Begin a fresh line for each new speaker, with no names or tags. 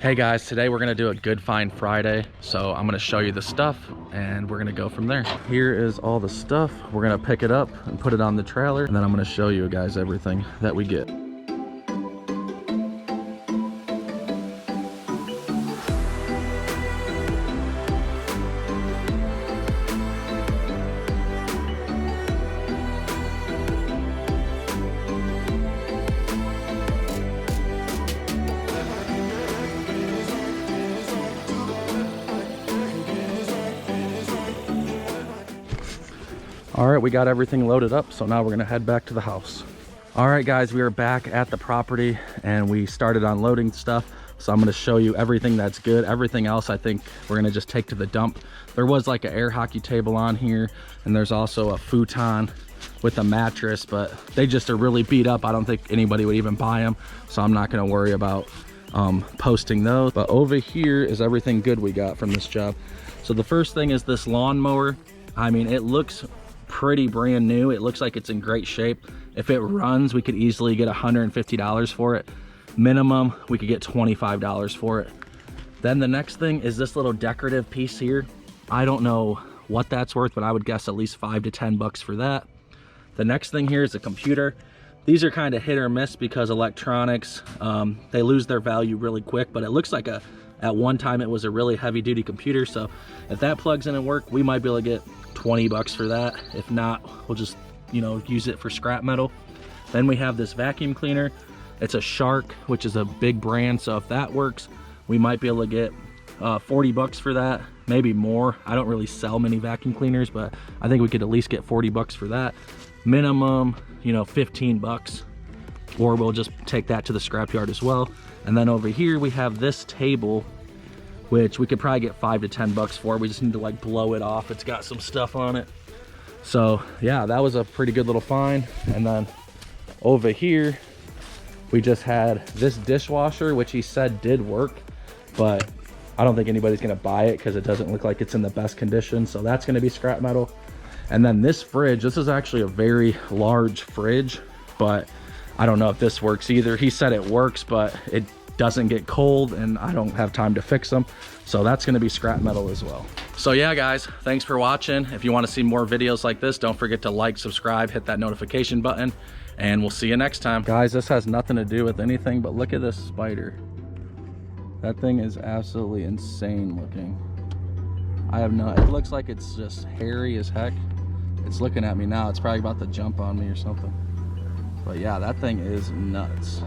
Hey guys, today we're gonna do a Good Find Friday. So I'm gonna show you the stuff and we're gonna go from there. Here is all the stuff. We're gonna pick it up and put it on the trailer, and then I'm gonna show you guys everything that we get. All right, we got everything loaded up, so now we're gonna head back to the house. All right guys, we are back at the property and we started unloading stuff. So I'm gonna show you everything that's good. Everything else I think we're gonna just take to the dump. There was like an air hockey table on here, and there's also a futon with a mattress, but they just are really beat up. I don't think anybody would even buy them, so I'm not gonna worry about posting those. But over here is everything good we got from this job. So the first thing is this lawnmower. I mean, it looks pretty brand new. It looks like it's in great shape. If it runs, we could easily get $150 for it. Minimum, we could get $25 for it. Then the next thing is this little decorative piece here. I don't know what that's worth, but I would guess at least 5 to 10 bucks for that. The next thing here is a computer. These are kind of hit or miss because electronics, they lose their value really quick, but it looks like at one time it was a really heavy duty computer. So if that plugs in and work, we might be able to get 20 bucks for that. If not, we'll just, you know, use it for scrap metal. Then we have this vacuum cleaner. It's a Shark, which is a big brand. So if that works, we might be able to get 40 bucks for that, maybe more. I don't really sell many vacuum cleaners, but I think we could at least get 40 bucks for that. Minimum, you know, 15 bucks, or we'll just take that to the scrapyard as well. And then over here we have this table, which we could probably get 5 to 10 bucks for. We just need to like blow it off. It's got some stuff on it. So yeah, that was a pretty good little find. And then over here, we just had this dishwasher, which he said did work, but I don't think anybody's gonna buy it because it doesn't look like it's in the best condition. So that's gonna be scrap metal. And then this fridge, this is actually a very large fridge, but I don't know if this works either. He said it works, but it doesn't get cold and I don't have time to fix them. So that's gonna be scrap metal as well. So yeah guys, thanks for watching. If you wanna see more videos like this, don't forget to like, subscribe, hit that notification button, and we'll see you next time. Guys, this has nothing to do with anything, but look at this spider. That thing is absolutely insane looking. It looks like it's just hairy as heck. It's looking at me now. It's probably about to jump on me or something. But yeah, that thing is nuts.